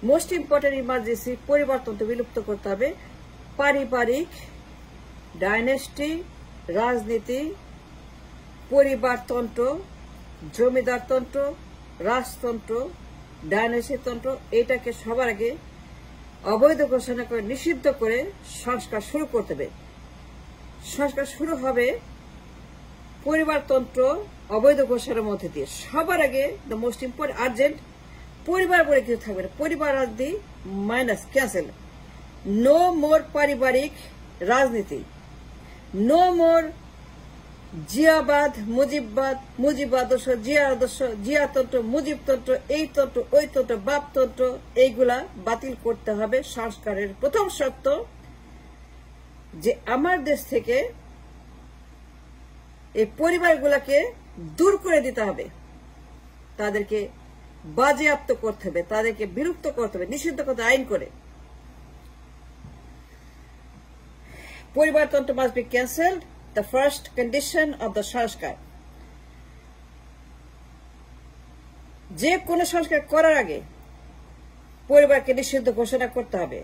Most important emergency পরিবারতন্ত্র বিলুপ্ত করতে হবে। পারিবারিক, ডাইনেস্টি, রাজনীতি, পরিবারতন্ত্র, জমিদারতন্ত্র, রাজতন্ত্র, ডাইনেস্টিতন্ত্র এটাকে সবার আগে অবৈধ ঘোষণা করে নিষিদ্ধ করে সংস্কার শুরু করতে হবে। সংস্কার শুরু হবে পরিবারতন্ত্র অবৈধ ঘোষণার মধ্যে দিয়ে। সবার আগে দ্য মোস্ট ইম্পর্টেন্ট আর্জেন্ট পরিবার বলে কিছু থাকবে না। পরিবার রাজনীতি মাইনাস, ক্যান্সেল। নো মোর পারিবারিক রাজনীতি, নো মোর জিয়াবাদ, মুজিববাদ, মুজিব আদর্শ, জিয়া আদর্শ, জিয়াতন্ত্র, মুজিবতন্ত্র, এই তন্ত্র, ওই তন্ত্র, বাপতন্ত্র, এইগুলা বাতিল করতে হবে। সংস্কারের প্রথম শর্ত যে আমার দেশ থেকে এই পরিবারগুলোকে দূর করে দিতে হবে, তাদেরকে বাজেয়াপ্ত করতে হবে, তাদেরকে বিলুপ্ত করতে হবে, নিষিদ্ধ করতে আইন করে। পরিবারতন্ত্র must be cancelled, the first condition of the সংস্কার। যে কোনো সংস্কার করার আগে পরিবারকে নিষিদ্ধ ঘোষণা করতে হবে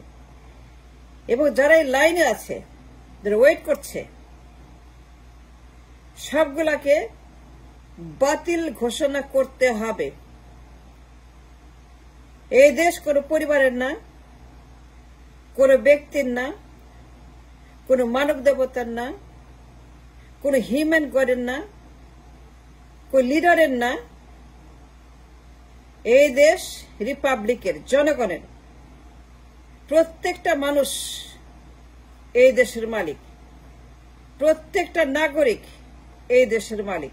এবং যারা এই লাইনে আছে, যারা ওয়েট করছে, সবগুলাকে বাতিল ঘোষণা করতে হবে। এই দেশ কোনো পরিবারের না, কোনো ব্যক্তির না, কোনো মানব দেবতার না, কোন হিউম্যান গডের না, কোন লিডারের না। এই দেশ রিপাবলিকের, জনগণের। প্রত্যেকটা মানুষ এই দেশের মালিক, প্রত্যেকটা নাগরিক এই দেশের মালিক,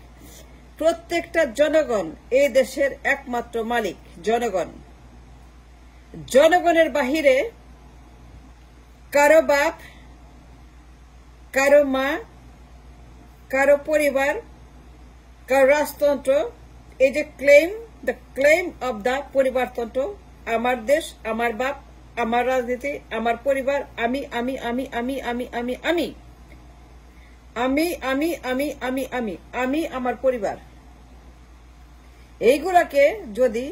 প্রত্যেকটা জনগণ এই দেশের একমাত্র মালিক জনগণ। জনগণের বাহিরে কারো বাপ, কারো মা, কারো পরিবার, কারো রাজতন্ত্র, এই যে দ্য ক্লেম অব দ্য পরিবারতন্ত্র, আমার দেশ, আমার বাপ, আমার রাজনীতি, আমার পরিবার, আমি আমি আমি আমি আমি আমি আমি আমি আমি আমি আমি আমি আমি আমার পরিবার, এইগুলাকে যদি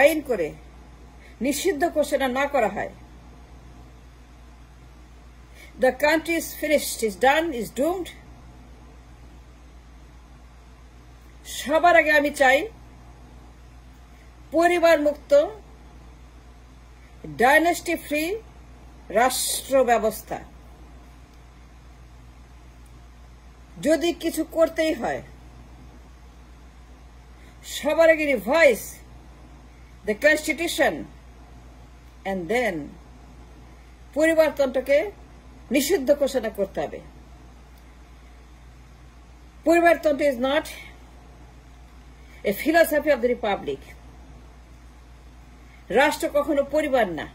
আইন করে নিষিদ্ধ ঘোষণা না করা হয়, the country is finished, is done, is doomed। সবার আগে আমি চাই পরিবার মুক্ত, ডাইনেস্টি ফ্রি রাষ্ট্র ব্যবস্থা। যদি কিছু করতেই হয়, সবার আগে revise the constitution and then পরিবারতন্ত্রকে নিষিদ্ধ ঘোষণা করতে হবে। পরিবারতন্ত্র is not a philosophy of the republic। রাষ্ট্র কখনো পরিবার না,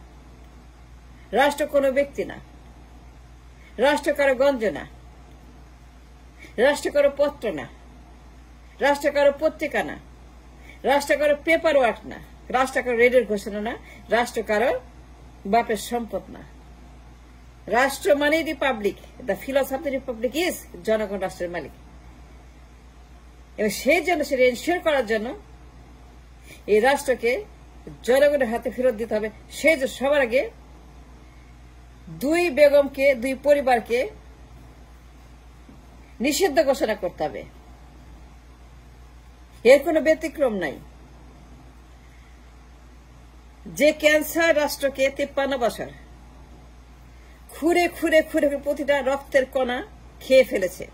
রাষ্ট্র কোনো ব্যক্তি না, রাষ্ট্র কারো গঞ্জ না, রাষ্ট্র কারো পত্র না, রাষ্ট্র কারো পত্রিকা না, রাষ্ট্র কারো পেপার ওয়ার্ক না, রাষ্ট্র কারো রেডিওর ঘোষণা না, রাষ্ট্র কারো বাপের সম্পদ না। রাষ্ট্র মানে Republic. The philosophy of the Republic is জনগণ রাষ্ট্রের মালিক। এবং সেই জন্য সেটা এনশিওর করার জন্য এই রাষ্ট্রকে জনগণের হাতে ফেরত দিতে হবে। সেই যে সবার আগে দুই বেগমকে, দুই পরিবারকে নিষিদ্ধ ঘোষণা করতে হবে। এর কোনো ব্যতিক্রম নাই। যে ক্যান্সার রাষ্ট্রকে 53 বছর খুঁড়ে খুঁড়ে খুঁড়ে প্রতিটা রক্তের কণা খেয়ে ফেলেছে,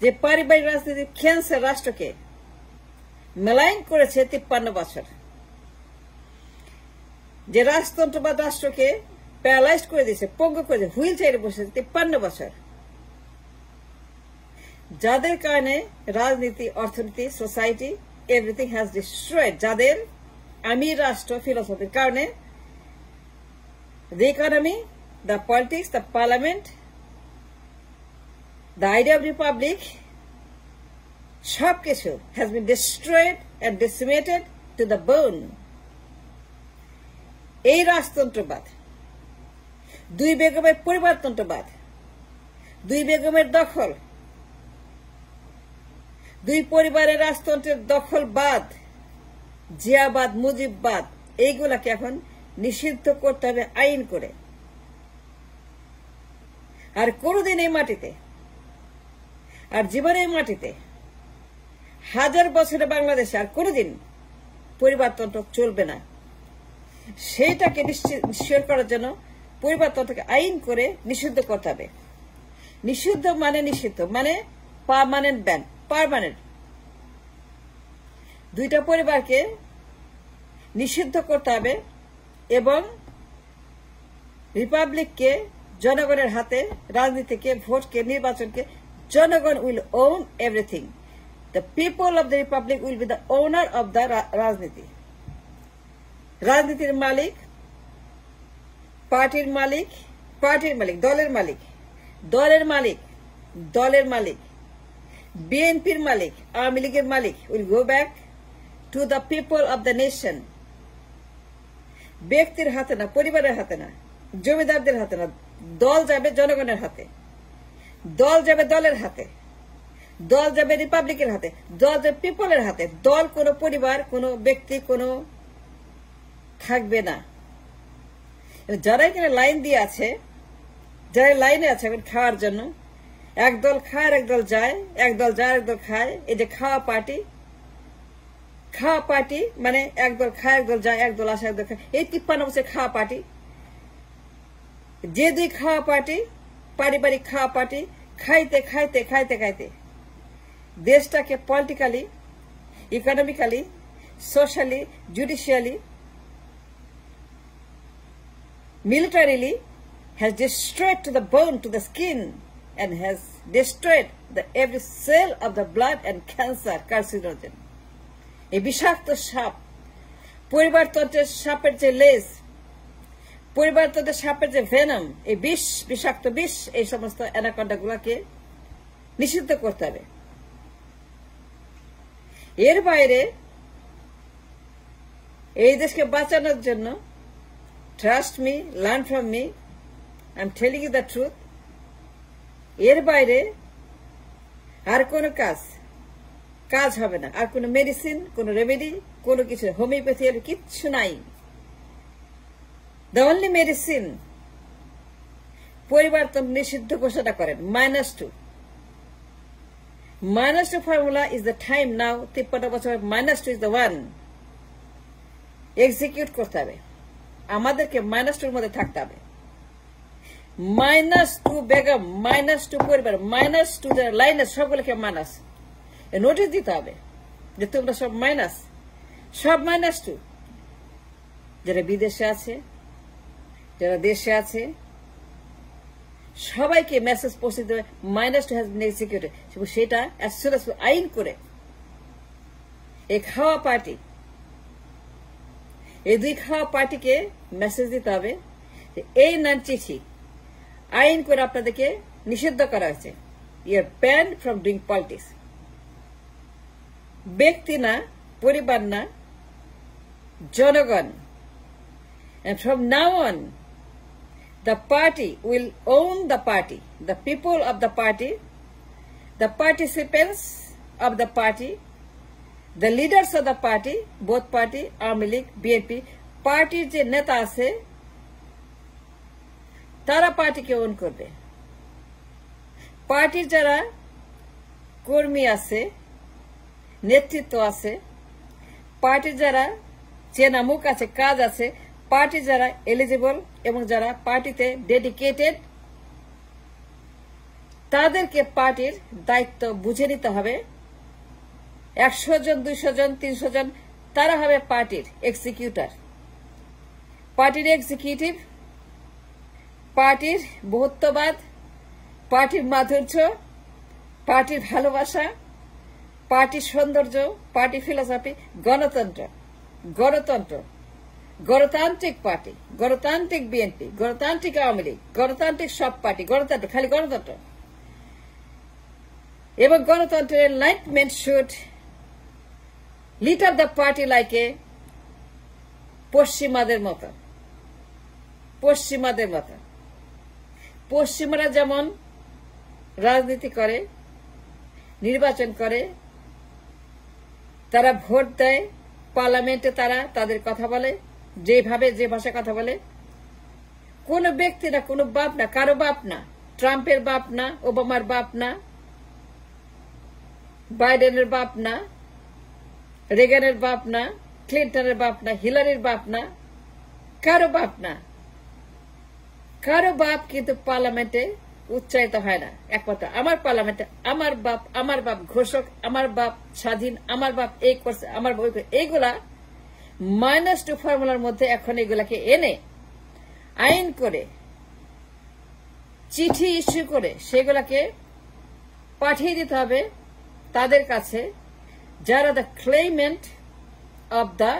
যে পারিবারিক রাজনীতির ক্যান্সার রাষ্ট্রকে মেলাইন করেছে 53 বছর, যে রাজতন্ত্রবাদ রাষ্ট্রকে প্যারালাইজ করে দিয়েছে, পঙ্গু করে দিয়েছে, হুইল চেয়ারে বসেছে 53 বছর, যাদের কারণে রাজনীতি, অর্থনীতি, সোসাইটি এভরিথিং হ্যাজ ডিস্ট্রয়েড, যাদের আমি রাষ্ট্র ফিলোসফির কারণে the economy, the politics, the parliament, the idea of republic, সবকিছু has been destroyed and decimated to the bone। এই রাজতন্ত্রবাদ, দুই বেগমের পরিবারতন্ত্রবাদ, দুই বেগমের দখল, দুই পরিবারের রাজতন্ত্রের দখলবাদ, জিয়াবাদ, মুজিববাদ, এইগুলাকে এখন নিষিদ্ধ করতে হবে আইন করে। আর কোনদিন এই মাটিতে, আর জীবনে এই মাটিতে, হাজার বছরে বাংলাদেশে আর কোনদিন পরিবারতন্ত্র চলবে না। সেইটাকে নিশ্চিত করার জন্য পরিবারতন্ত্রকে আইন করে নিষিদ্ধ করতে হবে। নিষিদ্ধ মানে পার্মানেন্ট ব্যান, পার্মানেন্ট। দুইটা পরিবারকে নিষিদ্ধ করতে হবে এবং রিপাবলিককে, জনগণের হাতে, রাজনীতিকে, ভোটকে, নির্বাচনকে, জনগণ will on everything. The people of the Republic will be the owner of the রাজনীতি। রাজনীতির মালিক, পার্টির মালিক, দলের মালিক, বিএনপির মালিক, আওয়ামী লীগের মালিক will go back to the people of the nation. ব্যক্তির হাতে না, পরিবারের হাতে না, জমিদারদের হাতে না। দল যাবে জনগণের হাতে, দল যাবে দলের হাতে, দল যাবে রিপাবলিকের হাতে, দল যাবে পিপলের হাতে। দল কোনো পরিবার, কোনো ব্যক্তি, কোনো থাকবে না। যারা এখানে লাইন দিয়ে আছে, যারা লাইনে আছে এখন খাওয়ার জন্য, একদল খায় একদল যায়, একদল যায় একদল খায়। এই যে খাওয়া পার্টি মানে একদল খায় একদল যায়, একদল আসে একদল খায়। এই 53 বছর খাওয়া পার্টি, যে দুই খাওয়া পার্টি, পারিবারিক খাওয়া পার্টি, খাইতে খাইতে খাইতে খাইতে দেশটাকে politically, economically, socially, judicially, militarily has destroyed to the bone, to the skin, and has destroyed every cell of the blood and cancer carcinogen. এই বিষাক্ত সাপ, পরিবারতন্ত্রের সাপের যে লেজ, পরিবারতন্ত্রের সাপের যে ভেনম, এই বিষাক্ত বিষ, এই সমস্ত অ্যানাকন্ডা গুলাকে নিষিদ্ধ করতে হবে। এর বাইরে এই দেশকে বাঁচানোর জন্য, trust me, learn from me, I'm telling you the truth, এর বাইরে আর কোনো কাজ হবে না। আর কোনো মেডিসিন, কোনো রেমেডি, কোনো কিছু, হোমিওপ্যাথি এর কিচ্ছু নাই। The only medicine, পরিবারতন্ত্র নিষিদ্ধ ঘোষণা করেন, -2 formula is the time now। 53 বছর -2 is the one। এক্সিকিউট করতে হবে, আমাদেরকে -2 মধ্যে থাকতে হবে। -2 বেগম, -2 পরিবার, -2 লাইনে সবগুলোকে মাইনাস নোটিশ দিতে হবে যে তোমরা সব মাইনাস, সব -2। যারা বিদেশে আছে, যারা দেশে আছে, সবাইকে মেসেজ পৌঁছে দেবে -2 হ্যাজ বিন এক্সিকিউটেড। সেটা অ্যাজ সুন অ্যাজ আইন করে এই খাওয়া পার্টি, এই দুই খাওয়া পার্টিকে মেসেজ দিতে হবে যে এই নাম চিঠি আইন করে আপনাদেরকে নিষিদ্ধ করা হয়েছে। You are banned from doing politics. ব্যক্তি না, পরিবার না, জনগণ। And from now on, the party will own the party, the people of the party, the participants of the party, the leaders of the party, both party, Awami League, BNP, পার্টির যে নেতা আছে তারা পার্টিকে ওন করবে। পার্টির যারা কর্মী আছে, নেতৃত্ব আছে, পার্টির যারা চেনা মুখ আছে, কাজ আছে, পার্টি যারা এলিজিবল এবং যারা পার্টিতে ডেডিকেটেড, তাদেরকে পার্টির দায়িত্ব বুঝে নিতে হবে। 100 জন, 200 জন, 300 জন, তারা হবে পার্টির এক্সিকিউটর, পার্টির এক্সিকিউটিভ। পার্টির বহুত্ববাদ, পার্টির মাধুর্য, পার্টির ভালোবাসা, পার্টির সৌন্দর্য, পার্টি ফিলোসফি, গণতান্ত্রিক পার্টি, গণতান্ত্রিক বিএনপি, গণতান্ত্রিক আওয়ামী লীগ, গণতান্ত্রিক সব পার্টি, গণতন্ত্র, খালি গণতন্ত্র। এবং গণতন্ত্রের enlightenment should lead up the party like a পশ্চিমাদের মতো। পশ্চিমারা যেমন রাজনীতি করে, নির্বাচন করে, তারা ভোট দেয়, পার্লামেন্টে তারা তাদের কথা বলে, যেভাবে যে ভাষায় কথা বলে, কোন ব্যক্তি না, কোন বাপ না, কারো বাপ না, ট্রাম্পের বাপ না, ওবামার বাপ না, বাইডেনের বাপ না, রেগানের বাপ না, ক্লিন্টনের বাপ না, হিলারির বাপ না, কারো বাপ না। কারো বাপ কিন্তু পার্লামেন্টে উচ্চারিত হয় না। একমাত্র আমার পার্লামেন্টে আমার বাপ ঘোষক, আমার বাপ স্বাধীন, আমার বাপ এই করছে, আমার বই, এইগুলা -2 ফর্মুলার মধ্যে এখন এগুলাকে এনে আইন করে চিঠি ইস্যু করে সেগুলাকে পাঠিয়ে দিতে হবে তাদের কাছে যারা দ্য ক্লেইমেন্ট অব দ্য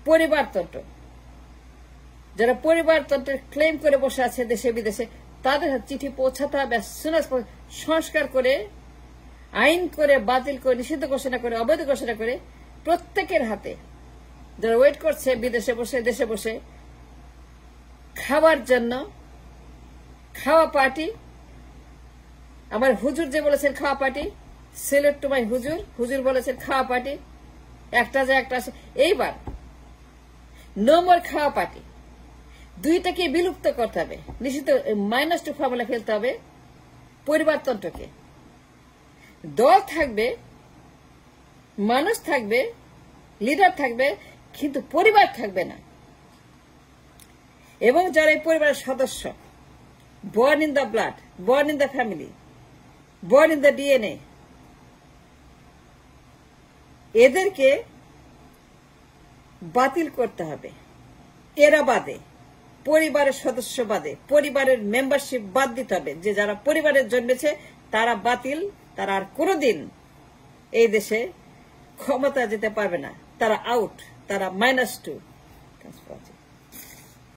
পরিবারতন্ত্র, যারা পরিবারতন্ত্রের ক্লেম করে বসে আছে দেশে বিদেশে, তাদের চিঠি পৌঁছাতে হবে। সংস্কার করে, আইন করে, বাতিল করে, নিষিদ্ধ ঘোষণা করে, অবৈধ ঘোষণা করে প্রত্যেকের হাতে, যারা ওয়েট করছে বিদেশে বসে, দেশে বসে খাওয়ার জন্য, খাওয়া পার্টি। আমার হুজুর যে বলেছেন খাওয়া পার্টি, সেলেট টু মাই হুজুর, হুজুর বলেছেন খাওয়া পার্টি, একটা যে একটা আছে। এইবার নো মোর খাওয়া পার্টি, দুইটাকে বিলুপ্ত করতে হবে, নিষিদ্ধ -2 ফর্মুলা ফেলতে হবে। পরিবারতন্ত্রকে, দল থাকবে, মানুষ থাকবে, লিডার থাকবে, কিন্তু পরিবার থাকবে না। এবং যারা এই পরিবারের সদস্য, born in the blood, born in the family, born in the DNA, এদেরকে বাতিল করতে হবে। এরা বাদে, পরিবারের সদস্য বাদে, পরিবারের মেম্বারশিপ বাদ দিতে হবে। যে যারা পরিবারের জন্মেছে তারা বাতিল, তারা আর কোনোদিন এই দেশে ক্ষমতা যেতে পারবে না, তারা আউট, তারা -2।